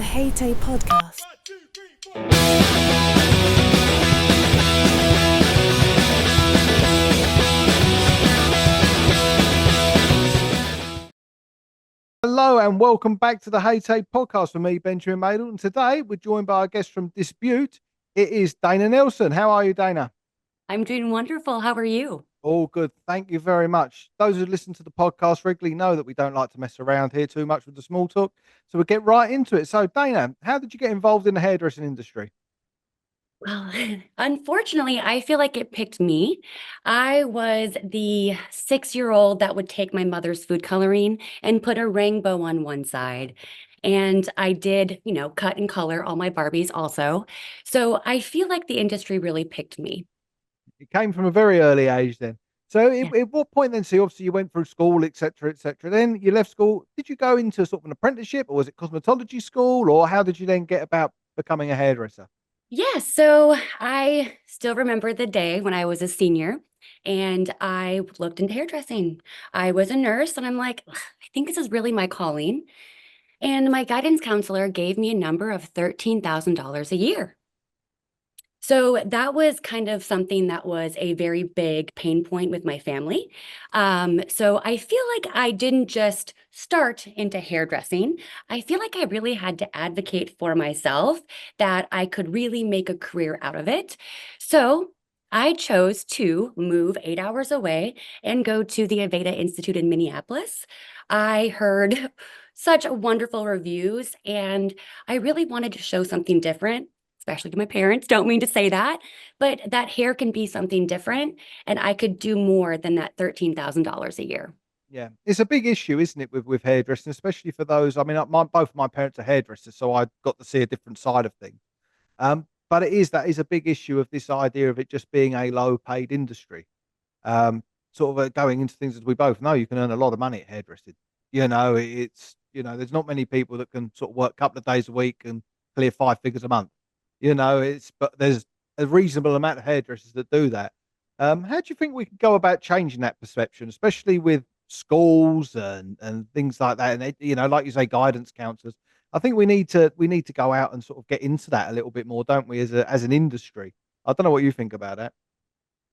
the H.A.T.A.E podcast. Hello and welcome back to the H.A.T.A.E podcast with me, Benjamin Madel. And today we're joined by our guest from Disbeaute. It is Dana Nelson. How are you, Dana? I'm doing wonderful. How are you? All good. Thank you very much. Those who listen to the podcast regularly know that we don't like to mess around here too much with the small talk. So we'll get right into it. So, Dana, how did you get involved in the hairdressing industry? Well, unfortunately, I feel like it picked me. I was the 6-year-old that would take my mother's food coloring and put a rainbow on one side. And I did, cut and color all my Barbies also. So I feel like the industry really picked me. It came from a very early age then. So, Yeah. at what point then? So, obviously, you went through school, etc., etc. Then you left school. Did you go into sort of an apprenticeship, or was it cosmetology school, or how did you then get about becoming a hairdresser? Yeah, so I still remember the day when I was a senior and I looked into hairdressing. I was a nurse and I'm like, "Ugh, I think this is really my calling." And my guidance counselor gave me a number of $13,000 a year. So that was kind of something that was a very big pain point with my family. So I feel like I didn't just start into hairdressing. I feel like I really had to advocate for myself that I could really make a career out of it. So I chose to move 8 hours away and go to the Aveda Institute in Minneapolis. I heard such wonderful reviews, and I really wanted to show something different, especially to my parents. Don't mean to say that, but that hair can be something different, and I could do more than that $13,000 a year. Yeah, it's a big issue, isn't it, with hairdressing, especially for those. I mean, both of my parents are hairdressers, so I got to see a different side of things. But that is a big issue of this idea of it just being a low paid industry. Sort of going into things as we both know, you can earn a lot of money at hairdressing. There's not many people that can sort of work a couple of days a week and clear 5 figures a month. But there's a reasonable amount of hairdressers that do that. How do you think we can go about changing that perception, especially with schools and things like that? And like you say, guidance counselors. I think we need to go out and sort of get into that a little bit more, don't we, as an industry? I don't know what you think about that.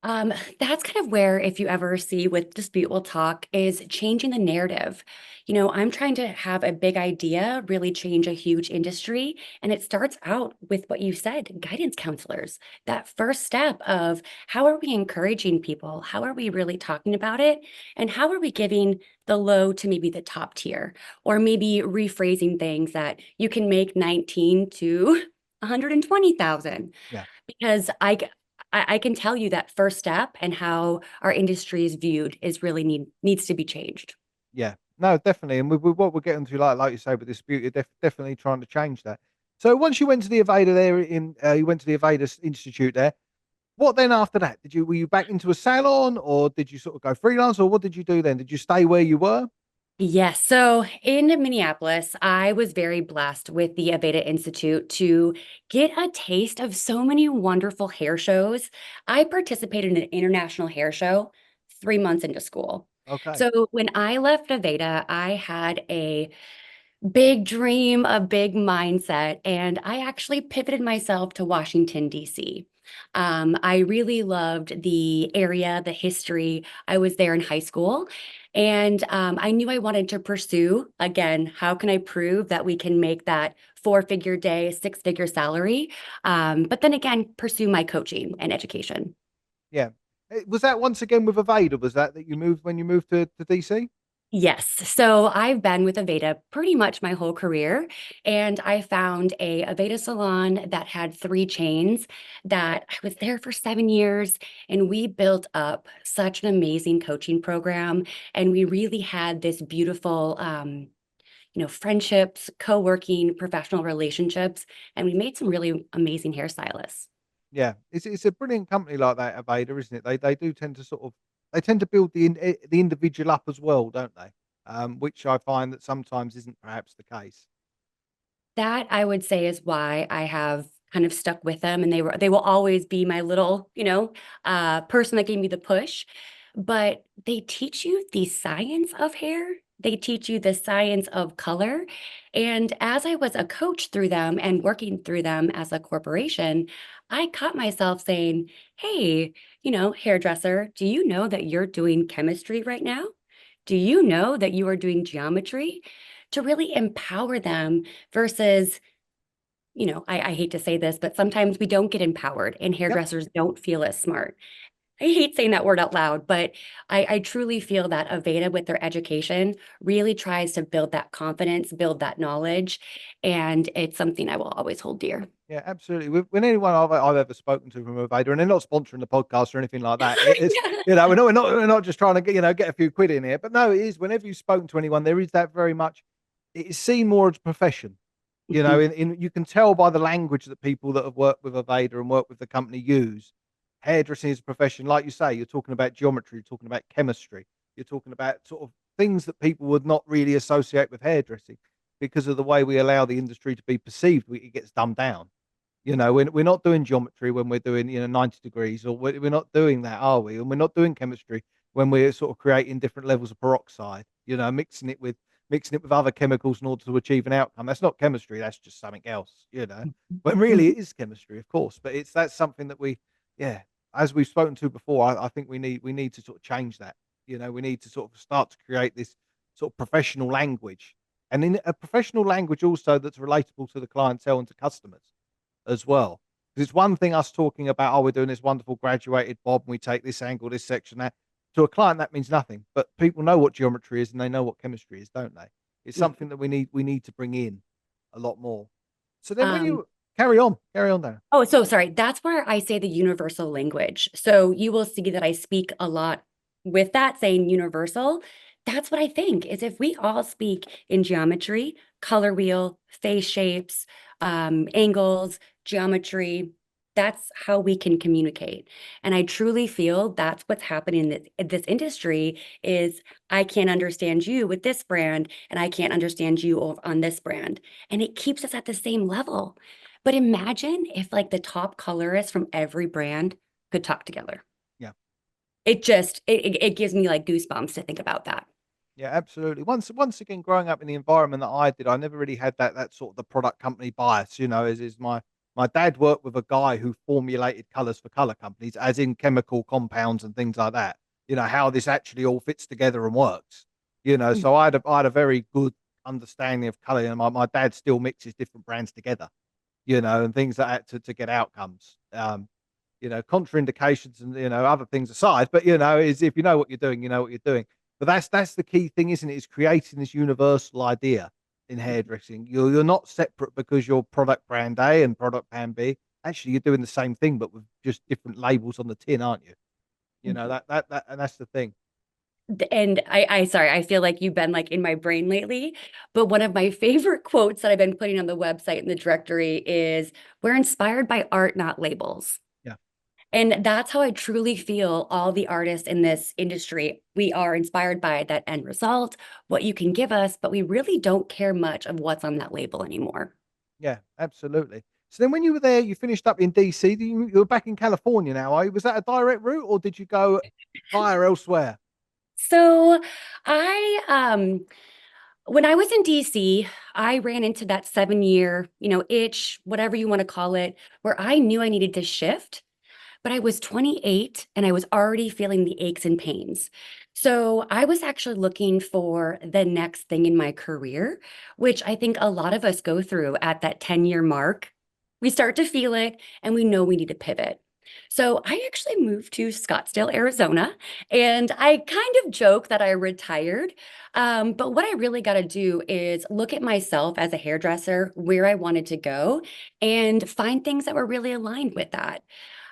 Um, that's kind of where, if you ever see with Dispute Will Talk, is changing the narrative. I'm trying to have a big idea, really change a huge industry. And it starts out with what you said, guidance counselors. That first step of how are we encouraging people? How are we really talking about it? And how are we giving the low to maybe the top tier? Or maybe rephrasing things that you can make 19 to 120,000, Yeah. because I can tell you that first step and how our industry is viewed is really needs to be changed. Yeah, no, definitely. And with what we're getting to, like you say, with this beauty, definitely trying to change that. So once you went to the Aveda there you went to the Aveda Institute there. What then after that? Were you back into a salon, or did you sort of go freelance, or what did you do then? Did you stay where you were? Yes. So in Minneapolis, I was very blessed with the Aveda Institute to get a taste of so many wonderful hair shows. I participated in an international hair show 3 months into school. Okay. So when I left Aveda, I had a big dream, a big mindset, and I actually pivoted myself to Washington, D.C. I really loved the area, the history. I was there in high school, and I knew I wanted to pursue, again, how can I prove that we can make that 4-figure day, 6-figure salary? But then again, pursue my coaching and education. Yeah. Was that once again with Aveda? Was that you moved when you moved to DC? Yes. So I've been with Aveda pretty much my whole career, and I found a Aveda salon that had 3 chains that I was there for 7 years, and we built up such an amazing coaching program, and we really had this beautiful, friendships, co-working, professional relationships, and we made some really amazing hairstylists. Yeah, it's a brilliant company like that, Aveda, isn't it? They do tend to they tend to build the individual up as well, don't they? Which I find that sometimes isn't perhaps the case. That I would say is why I have kind of stuck with them, and they will always be my little, person that gave me the push. But they teach you the science of hair They teach you the science of color. And as I was a coach through them and working through them as a corporation, I caught myself saying, hey, hairdresser, do you know that you're doing chemistry right now? Do you know that you are doing geometry? To really empower them versus, I hate to say this, but sometimes we don't get empowered and Yep. hairdressers don't feel as smart. I hate saying that word out loud, but I truly feel that Aveda, with their education, really tries to build that confidence, build that knowledge, and it's something I will always hold dear. Yeah, absolutely. When anyone I've ever spoken to from a Vader, and they're not sponsoring the podcast or anything like that, it's, Yeah. we're not just trying to get a few quid in here, but no, it is. Whenever you've spoken to anyone, there is that very much. It is seen more as a profession. Mhm. You can tell by the language that people that have worked with a Vader and worked with the company use. Hairdressing is a profession, like you say. You're talking about geometry, you're talking about chemistry, you're talking about sort of things that people would not really associate with hairdressing because of the way we allow the industry to be perceived. It gets dumbed down. We're not doing geometry when we're doing 90 degrees, or we're not doing that, are we? And we're not doing chemistry when we're sort of creating different levels of peroxide, mixing it with other chemicals in order to achieve an outcome. That's not chemistry, that's just something else. But really it is chemistry, of course. But that's something that yeah, as we've spoken to before, I think we need to sort of change that. We need to sort of start to create this sort of professional language, and in a professional language also that's relatable to the clientele and to customers as well. Because it's one thing us talking about, oh, we're doing this wonderful graduated bob and we take this angle, this section, that. To a client, that means nothing. But people know what geometry is and they know what chemistry is, don't they? It's something that we need to bring in a lot more. So then when Um, you carry on there. Oh, so sorry. That's where I say the universal language. So you will see that I speak a lot with that saying universal. That's what I think is if we all speak in geometry, color wheel, face shapes, angles, geometry, that's how we can communicate. And I truly feel that's what's happening in this industry is I can't understand you with this brand and I can't understand you on this brand. And it keeps us at the same level. But imagine if like the top colorists from every brand could talk together. Yeah. It gives me like goosebumps to think about that. Yeah, absolutely. Once again, growing up in the environment that I did, I never really had that sort of the product company bias. Is my dad worked with a guy who formulated colors for color companies, as in chemical compounds and things like that. How this actually all fits together and works. Mm. So I had a very good understanding of color. And my dad still mixes different brands together. And things like that to get outcomes. Contraindications and other things aside, but is if you know what you're doing, you know what you're doing. But that's the key thing, isn't it? Is creating this universal idea in hairdressing. You're not separate because you're product brand A and product brand B. Actually, you're doing the same thing, but with just different labels on the tin, aren't you? That and that's the thing. And sorry, I feel like you've been like in my brain lately. But one of my favorite quotes that I've been putting on the website and the directory is we're inspired by art, not labels. Yeah, And that's how I truly feel all the artists in this industry. We are inspired by that end result, what you can give us, but we really don't care much of what's on that label anymore. yeah, absolutely. So then, when you were there, you finished up in DC. You're back in California now, are you? Was that a direct route, or did you go higher elsewhere? So I when I was in DC, I ran into that 7 year, itch, whatever you want to call it, where I knew I needed to shift. But I was 28 and I was already feeling the aches and pains. So I was actually looking for the next thing in my career, which I think a lot of us go through at that 10-year mark. We start to feel it and we know we need to pivot. So I actually moved to Scottsdale, Arizona, and I kind of joke that I retired. But what I really got to do is look at myself as a hairdresser, where I wanted to go, and find things that were really aligned with that.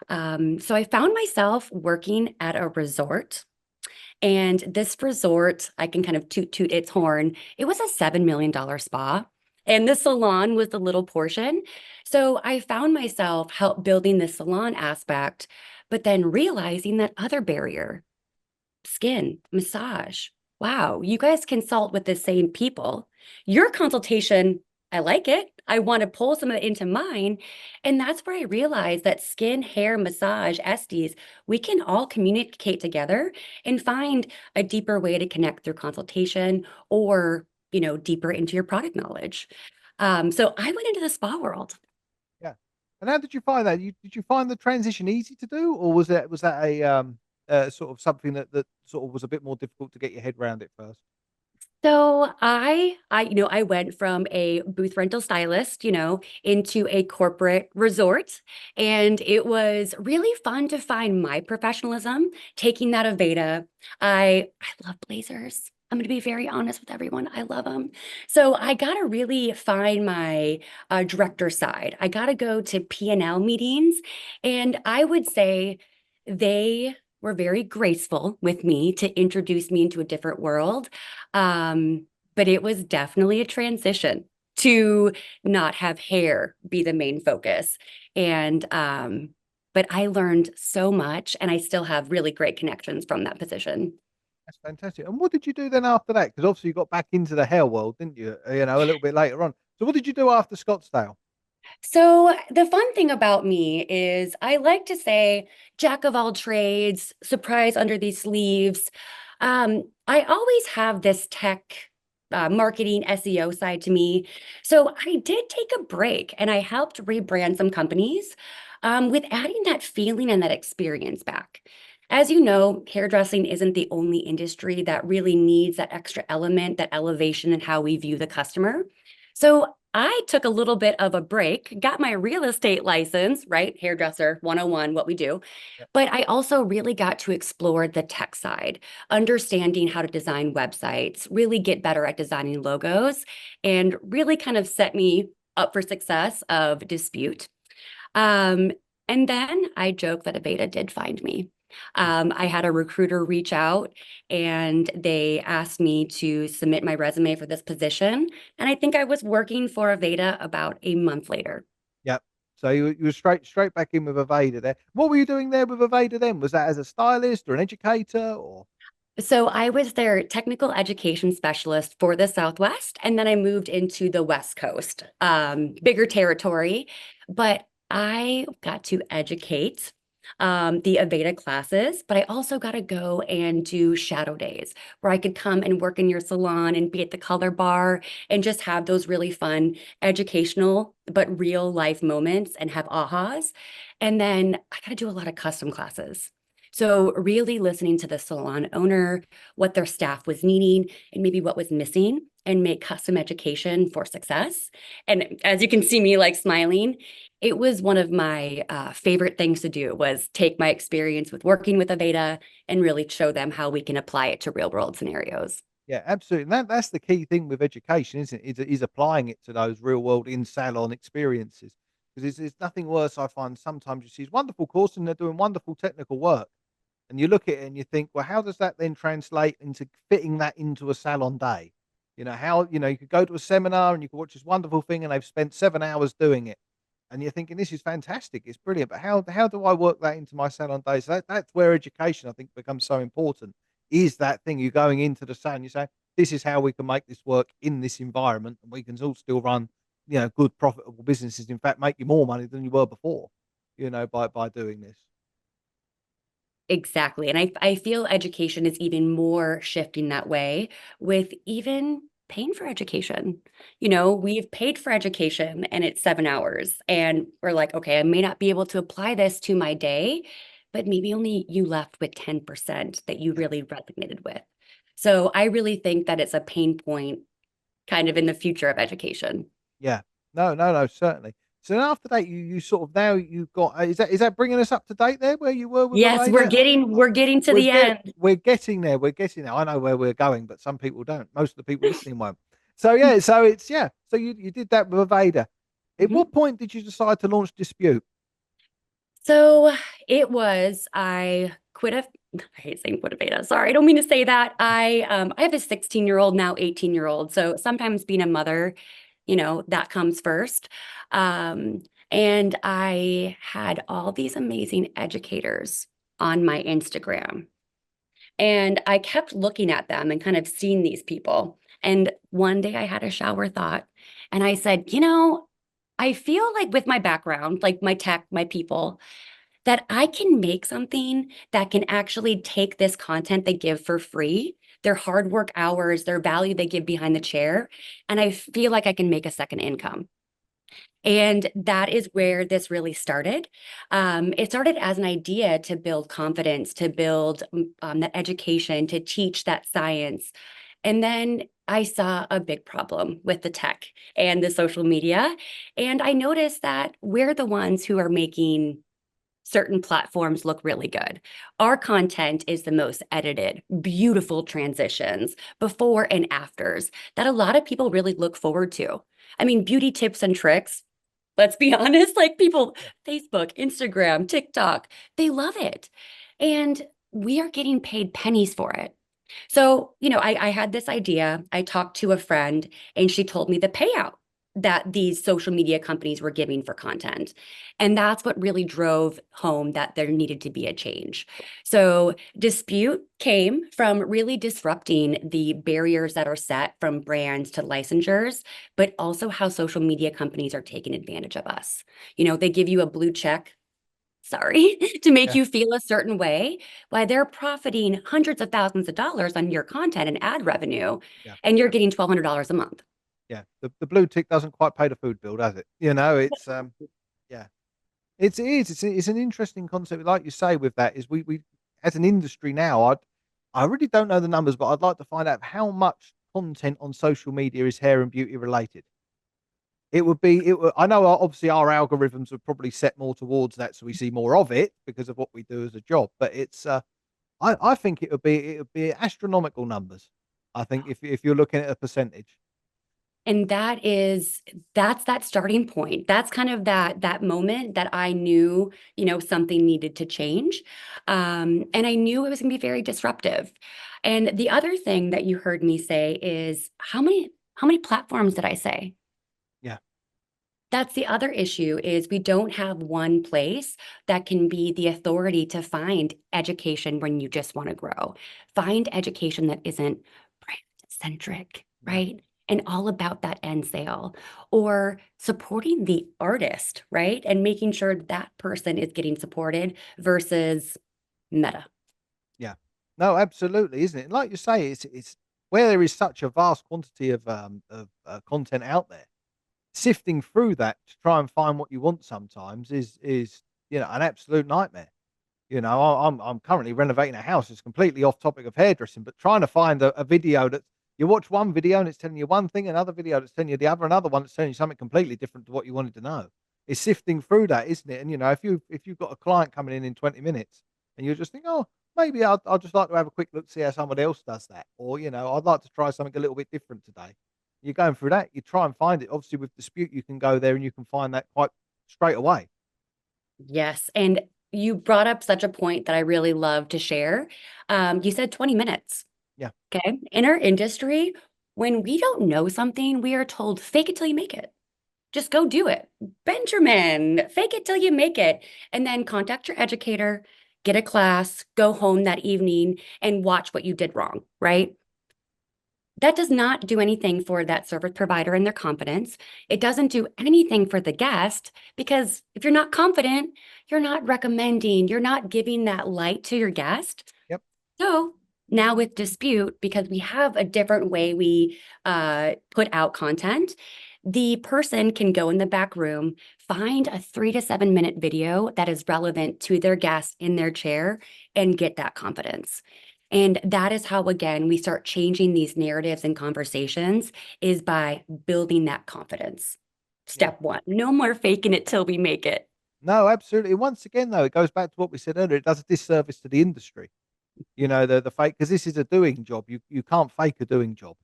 So I found myself working at a resort. And this resort, I can kind of toot its horn. It was a $7 million spa. And the salon was the little portion. So I found myself help building the salon aspect, but then realizing that other barrier, skin, massage. Wow, you guys consult with the same people. Your consultation I like it. I want to pull some of it into mine. And that's where I realized that skin, hair, massage, estes, we can all communicate together and find a deeper way to connect through consultation or, deeper into your product knowledge. So I went into the spa world. Yeah. And how did you find that? Did you find the transition easy to do, or was that a sort of something that sort of was a bit more difficult to get your head around it first? So I went from a booth rental stylist, into a corporate resort, and it was really fun to find my professionalism, taking that Aveda. I love blazers. I'm going to be very honest with everyone. I love them. So I got to really find my director side. I got to go to P&L meetings, and I would say they were very graceful with me to introduce me into a different world. But it was definitely a transition to not have hair be the main focus. And but I learned so much and I still have really great connections from that position. That's fantastic. And what did you do then after that? Because obviously you got back into the hair world, didn't you? A little bit later on. So what did you do after Scottsdale? So the fun thing about me is I like to say jack of all trades, surprise under these sleeves. I always have this tech marketing SEO side to me. So I did take a break and I helped rebrand some companies with adding that feeling and that experience back. As you know, hairdressing isn't the only industry that really needs that extra element, that elevation in how we view the customer. So I took a little bit of a break, got my real estate license, right? Hairdresser 101, what we do. Yeah. But I also really got to explore the tech side, understanding how to design websites, really get better at designing logos, and really kind of set me up for success of Disbeaute. Um, and then I joke that Aveda did find me. I had a recruiter reach out and they asked me to submit my resume for this position. And I think I was working for Aveda about a month later. Yep. So you were straight back in with Aveda there. What were you doing there with Aveda then? Was that as a stylist or an educator or? So I was their technical education specialist for the Southwest, and then I moved into the West Coast, bigger territory. But I got to educate the Aveda classes, but I also got to go and do shadow days where I could come and work in your salon and be at the color bar and just have those really fun educational but real life moments and have ahas. And then I got to do a lot of custom classes. So really listening to the salon owner, what their staff was needing, and maybe what was missing, and make custom education for success. And as you can see me like smiling, it was one of my favorite things to do was take my experience with working with Aveda and really show them how we can apply it to real world scenarios. Yeah, absolutely. And that's the key thing with education, isn't it? Is applying it to those real world in salon experiences. Because it's nothing worse, I find sometimes you see these wonderful courses and they're doing wonderful technical work. And you look at it and you think, well, how does that then translate into fitting that into a salon day? You could go to a seminar and you could watch this wonderful thing and they've spent 7 hours doing it. And you're thinking, this is fantastic, it's brilliant. But how do I work that into my salon day? So that's where education, I think, becomes so important. Is that thing you're going into the salon, you say, this is how we can make this work in this environment, and we can all still run, good profitable businesses. In fact, make you more money than you were before, by doing this. Exactly. And I feel education is even more shifting that way with even paying for education. We've paid for education and it's 7 hours. And we're like, okay, I may not be able to apply this to my day, but maybe only you left with 10% that you really resonated with. So I really think that it's a pain point kind of in the future of education. Yeah. No, no, no, certainly. So then after that, you sort of now you've got is that bringing us up to date there where you were with Yes, we're Aveda? getting we're getting to the end. We're getting there. We're getting there. I know where we're going, but some people don't. Most of the people listening won't. So yeah, so it's yeah. So you did that with Aveda. At Mhm. what point did you decide to launch Dispute? So I quit I hate saying quit a beta. Sorry, I don't mean to say that. I have a 16-year-old now, 18-year-old. So sometimes being a mother, that comes first. Um, and I had all these amazing educators on my Instagram. And I kept looking at them and kind of seeing these people. And one day I had a shower thought And I said, I feel like with my background, like my tech, my people, that I can make something that can actually take this content they give for free, their hard work hours, their value they give behind the chair, and I feel like I can make a second income. And that is where this really started. It started as an idea to build confidence, to build that education, to teach that science. And then I saw a big problem with the tech and the social media. And I noticed that we're the ones who are making certain platforms look really good. Our content is the most edited, beautiful transitions, before and afters that a lot of people really look forward to. I mean, beauty tips and tricks, let's be honest, like people, Yeah. Facebook, Instagram, TikTok, they love it. And we are getting paid pennies for it. So, I had this idea. I talked to a friend and she told me the payout that these social media companies were giving for content. And that's what really drove home that there needed to be a change. So, Dispute came from really disrupting the barriers that are set from brands to licensures, but also how social media companies are taking advantage of us. They give you a blue check, sorry, to make Yeah. you feel a certain way, while they're profiting hundreds of thousands of dollars on your content and ad revenue, Yeah. and you're getting $1,200 a month. Yeah. The blue tick doesn't quite pay the food bill, does it? It's yeah. It is. It's an interesting concept, like you say. With that, is we as an industry now, I really don't know the numbers, but I'd like to find out how much content on social media is hair and beauty related. It would be. I know obviously our algorithms would probably set more towards that, so we see more of it because of what we do as a job. But it's. I think it would be astronomical numbers. I think if you're looking at a percentage. And that's that starting point. That's kind of that moment that I knew, something needed to change. And I knew it was gonna be very disruptive. And the other thing that you heard me say is how many platforms did I say? Yeah. That's the other issue is we don't have one place that can be the authority to find education when you just want to grow. Find education that isn't brand centric, Yeah. right? And all about that end sale or supporting the artist, right? And making sure that person is getting supported versus meta. Yeah. No, absolutely, isn't it? And like you say, it's where there is such a vast quantity of content out there. Sifting through that to try and find what you want sometimes is an absolute nightmare. I'm currently renovating a house. It's completely off topic of hairdressing, but trying to find a video that you watch one video and it's telling you one thing, another video that's telling you the other, another one that's telling you something completely different to what you wanted to know. It's sifting through that, isn't it? And if you've got a client coming in 20 minutes and you just think, oh, maybe I'll just like to have a quick look, see how somebody else does that, or I'd like to try something a little bit different today. You're going through that, you try and find it. Obviously, with Dispute, you can go there and you can find that quite straight away. Yes. And you brought up such a point that I really love to share. You said 20 minutes. Yeah, Okay. In our industry, when we don't know something, we are told fake it till you make it. Just go do it. Benjamin, fake it till you make it. And then contact your educator, get a class, go home that evening and watch what you did wrong, right? That does not do anything for that service provider and their confidence. It doesn't do anything for the guest because if you're not confident, you're not recommending, you're not giving that light to your guest. yep, So now with Dispute, because we have a different way we put out content, the person can go in the back room, find a 3 to 7 minute video that is relevant to their guest in their chair, and get that confidence. And that is how, again, we start changing these narratives and conversations is by building that confidence. yeah. Step one, no more faking it till we make it. No, absolutely. Once again, though, it goes back to what we said earlier. It does a disservice to the industry. The fake, because this is a doing job. You can't fake a doing job.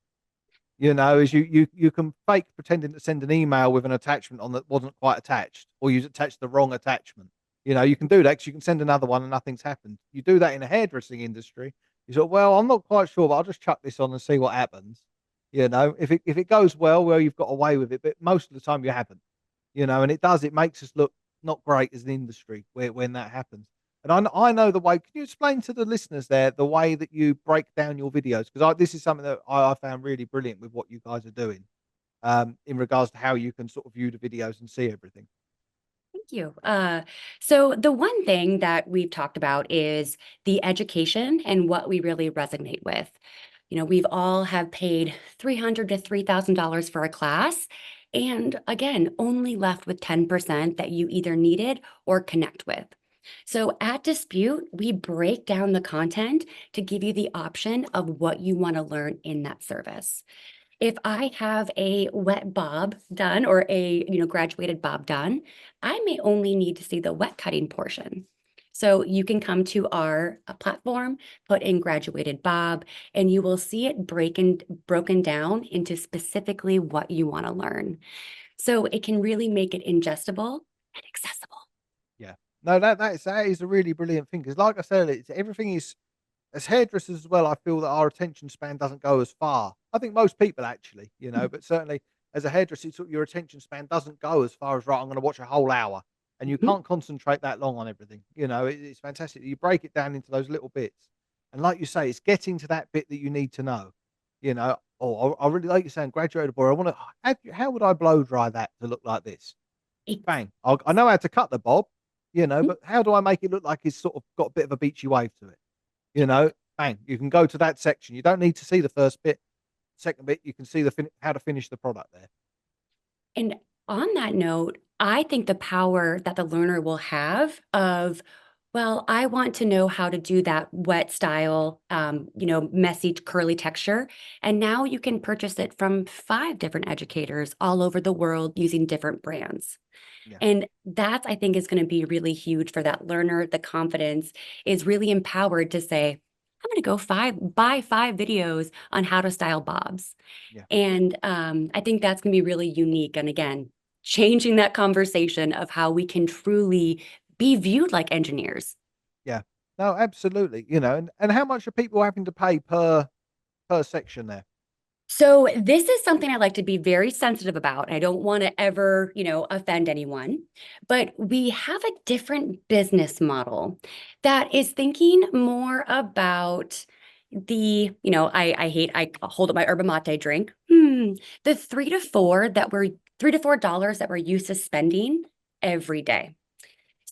As you can fake pretending to send an email with an attachment on that wasn't quite attached, or you attached the wrong attachment. You can do that because you can send another one and nothing's happened. You do that in the hairdressing industry. You sort well, I'm not quite sure, but I'll just chuck this on and see what happens. If it goes well, you've got away with it, but most of the time you haven't. And it makes us look not great as an industry when that happens. And I know the way. Can you explain to the listeners there the way that you break down your videos? Because this is something that I found really brilliant with what you guys are doing. in regards to how you can sort of view the videos and see everything. Thank you. So the one thing that we've talked about is the education and what we really resonate with. We've all have paid $300 to $3,000 for a class, and again, only left with 10% that you either needed or connect with. So at Disbeaute, we break down the content to give you the option of what you want to learn in that service. If I have a wet bob done or a, graduated bob done, I may only need to see the wet cutting portion. So you can come to our platform, put in graduated bob, and you will see it broken down into specifically what you want to learn. So it can really make it ingestible and accessible. Yeah. No, that is a really brilliant thing because, like I said, everything is as hairdressers as well. I feel that our attention span doesn't go as far. I think most people actually, but certainly as a hairdresser, your attention span doesn't go as far as right. I'm going to watch a whole hour, and you Mhm. can't concentrate that long on everything. It's fantastic. You break it down into those little bits, and like you say, it's getting to that bit that you need to know. Oh, I really like you saying graduated boy. I want to. How would I blow dry that to look like this? Ex- Bang. I know how to cut the bob, mhm. but how do I make it look like it's sort of got a bit of a beachy wave to it? Bang. You can go to that section. You don't need to see the first bit. Second bit, you can see how to finish the product there. And on that note, I think the power that the learner will have of, well, I want to know how to do that wet style, messy, curly texture. And now you can purchase it from 5 different educators all over the world using different brands. Yeah, And that I think is going to be really huge for that learner. The confidence is really empowered to say, I'm going to go buy 5 videos on how to style bobs. yeah, And I think that's going to be really unique. And again, changing that conversation of how we can truly be viewed like engineers. yeah. No, absolutely. And how much are people having to pay per section there? So this is something I like to be very sensitive about. I don't want to ever, offend anyone, but we have a different business model that is thinking more about I hold up my herba mate drink. The $3 to $4 that we're used to spending every day.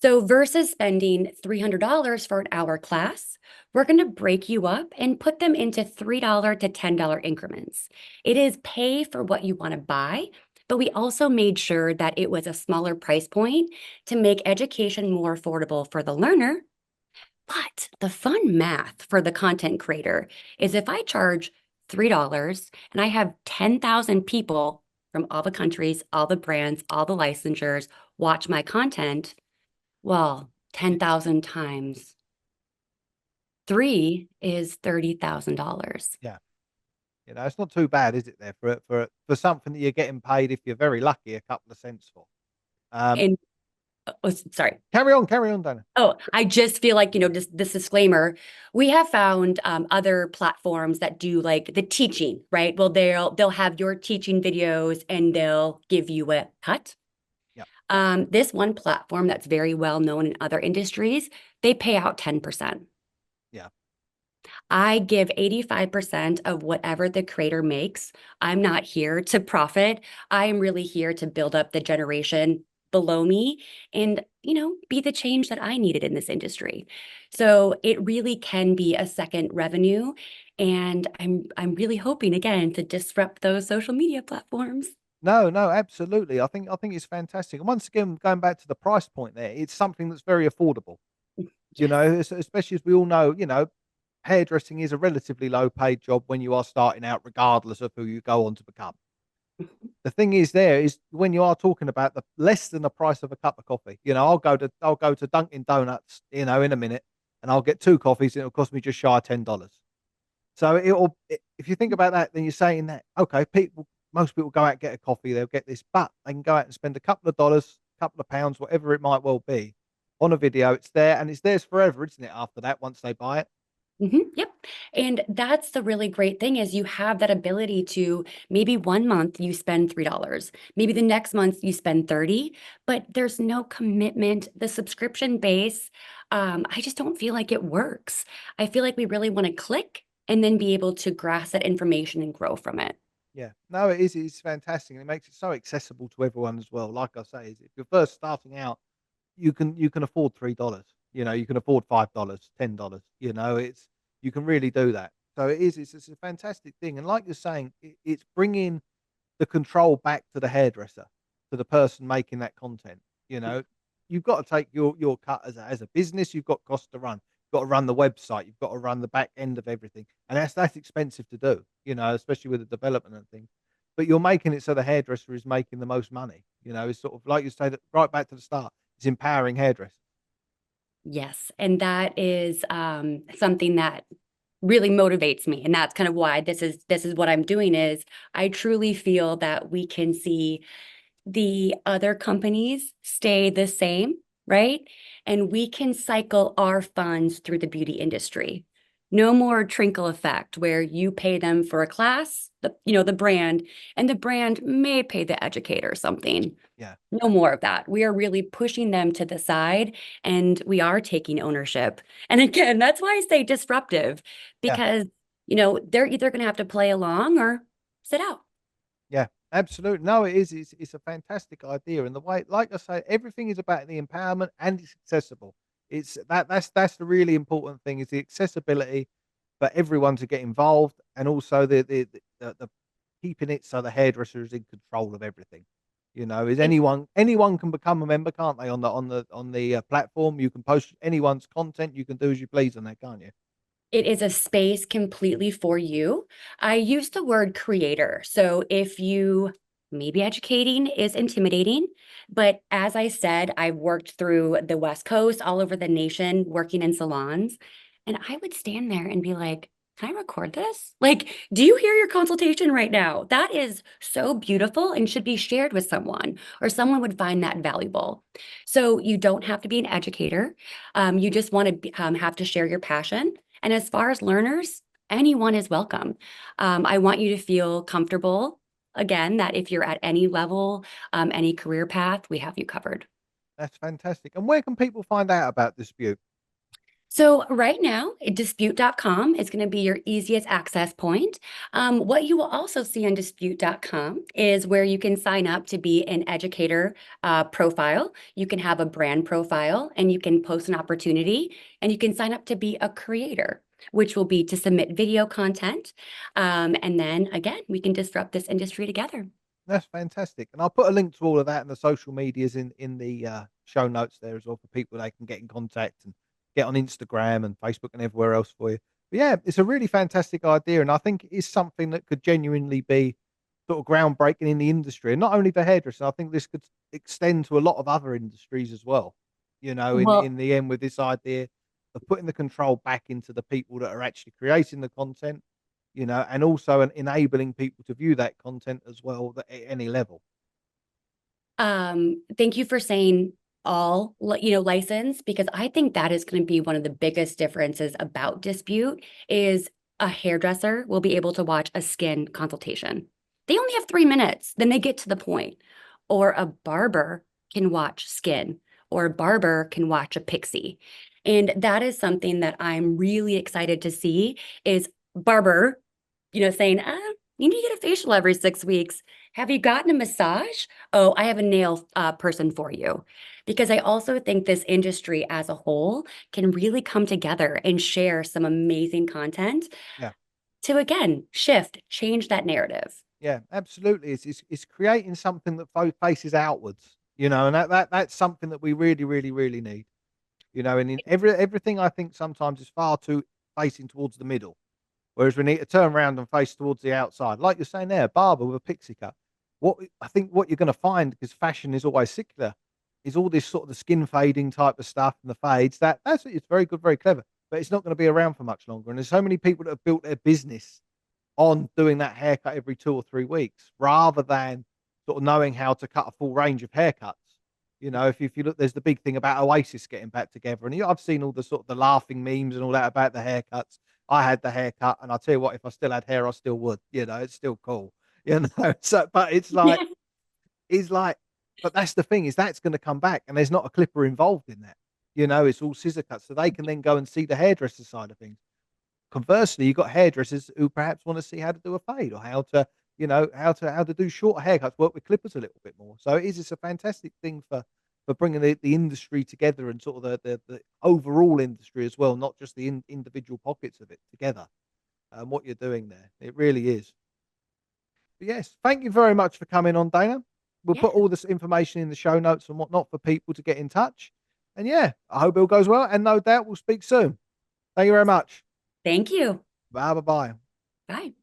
So versus spending $300 for an hour class, we're going to break you up and put them into $3 to $10 increments. It is pay for what you want to buy, but we also made sure that it was a smaller price point to make education more affordable for the learner. But the fun math for the content creator is if I charge $3 and I have 10,000 people from all the countries, all the brands, all the licensures watch my content, well, 10,000 times 3 is $30,000. Yeah, it's not too bad, is it? There for something that you're getting paid if you're very lucky a couple of cents for. Um, And sorry. carry on, Dana. Oh, I just feel like, just this disclaimer, we have found other platforms that do like the teaching, right? Well, they'll have your teaching videos and they'll give you a cut. Yeah, This one platform that's very well known in other industries, they pay out 10%. yeah, I give 85% of whatever the creator makes. I'm not here to profit. I am really here to build up the generation below me and, be the change that I needed in this industry. So it really can be a second revenue. And I'm really hoping again to disrupt those social media platforms. No, no, absolutely. I think it's fantastic. And once again, going back to the price point there, it's something that's very affordable. Yes. Especially as we all know, hairdressing is a relatively low paid job when you are starting out, regardless of who you go on to become. The thing is, there is when you are talking about the less than the price of a cup of coffee. I'll go to Dunkin' Donuts, in a minute, and I'll get 2 coffees, and it'll cost me just shy of $10. So if you think about that, then you're saying that okay, most people go out and get a coffee, they'll get this, but they can go out and spend a couple of dollars, couple of pounds, whatever it might well be, on a video. It's there, and it's theirs forever, isn't it? After that, once they buy it. Yep. And that's the really great thing is you have that ability to maybe one month you spend $3, maybe the next month you spend 30, but there's no commitment. The subscription base, I just don't feel like it works. I feel like we really want to click and then be able to grasp that information and grow from it. Yeah, no, it is. It's fantastic, and it makes it so accessible to everyone as well. Like I say, is if you're first starting out, you can afford $3. You know, you can afford $5, $10. You know, you can really do that. So it is. It's a fantastic thing, and like you're saying, it's bringing the control back to the hairdresser, to the person making that content. You know, you've got to take your cut as a business. You've got costs to run. You've got to run the website. You've got to run the back end of everything, and that's expensive to do. You know, especially with the development and things. But you're making it so the hairdresser is making the most money. You know, it's sort of like you say that right back to the start. It's empowering hairdressers. Yes, and that is something that really motivates me, and that's kind of why this is what I'm doing. Is I truly feel that we can see the other companies stay the same, right? And we can cycle our funds through the beauty industry. No more trickle effect where you pay them for a class, the brand, and the brand may pay the educator something. Yeah, No more of that. We are really pushing them to the side and we are taking ownership. And again, that's why I say disruptive, yeah. because they're either going to have to play along or sit out. Yeah, absolutely. No, it is. It's a fantastic idea, and the way, like I say, everything is about the empowerment and it's accessible. That's the really important thing is the accessibility for everyone to get involved, and also the keeping it so the hairdresser is in control of everything. You know, is anyone can become a member, can't they? On the platform, you can post anyone's content. You can do as you please on there, can't you? It is a space completely for you. I use the word creator. So if you maybe educating is intimidating, but as I said, I've worked through the West Coast, all over the nation, working in salons, and I would stand there and be like, can I record this? Like, do you hear your consultation right now? That is so beautiful and should be shared with someone, or someone would find that valuable. So you don't have to be an educator. You just want to have to share your passion. And as far as learners, anyone is welcome. I want you to feel comfortable, again, that if you're at any level, any career path, we have you covered. That's fantastic. And where can people find out about Dispute? So right now, Disbeaute.com is going to be your easiest access point. What you will also see on Disbeaute.com is where you can sign up to be an educator profile. You can have a brand profile and you can post an opportunity and you can sign up to be a creator, which will be to submit video content. And then again, we can disrupt this industry together. That's fantastic, and I'll put a link to all of that in the social medias in the show notes there as well for people they can get in contact and get on Instagram and Facebook and everywhere else for you. But yeah, it's a really fantastic idea, and I think it is something that could genuinely be sort of groundbreaking in the industry, and not only for hairdressing. I think this could extend to a lot of other industries as well. You know, in Well, the end, with this idea of putting the control back into the people that are actually creating the content, you know, and also enabling people to view that content as well at any level. Thank you for saying license, because I think that is going to be one of the biggest differences about Dispute is a hairdresser will be able to watch a skin consultation. They only have 3 minutes, then they get to the point. Or a barber can watch skin, or a barber can watch a pixie. And that is something that I'm really excited to see is barber, saying, you need to get a facial every 6 weeks. Have you gotten a massage? Oh, I have a nail person for you. Because I also think this industry as a whole can really come together and share some amazing content Yeah, to, again, change that narrative. yeah, absolutely. It's creating something that faces outwards, you know, and that's something that we really, really, really need. You know, and in everything I think sometimes is far too facing towards the middle. Whereas we need to turn around and face towards the outside. Like you're saying there, barber with a pixie cut. What you're going to find, because fashion is always secular, is all this sort of the skin fading type of stuff and the fades. That's it's very good, very clever, but it's not going to be around for much longer. And there's so many people that have built their business on doing that haircut every 2 or 3 weeks, rather than sort of knowing how to cut a full range of haircuts. You know, if you look, there's the big thing about Oasis getting back together, and I've seen all the sort of the laughing memes and all that about the haircuts. I had the haircut, and I'll tell you what, if I still had hair, I still would. You know, it's still cool. You know, so but it's like, but that's the thing is that's going to come back, and there's not a clipper involved in that. You know, it's all scissor cuts, so they can then go and see the hairdresser side of things. Conversely, you've got hairdressers who perhaps want to see how to do a fade or how to how to do short haircuts, work with clippers a little bit more. So it's a fantastic thing for bringing the industry together, and sort of the overall industry as well, not just the individual pockets of it together. What you're doing there, it really is. But yes, thank you very much for coming on, Dana. We'll Yeah. put all this information in the show notes and whatnot for people to get in touch. And yeah, I hope it all goes well, and no doubt we'll speak soon. Thank you very much. Thank you. Bye bye. Bye.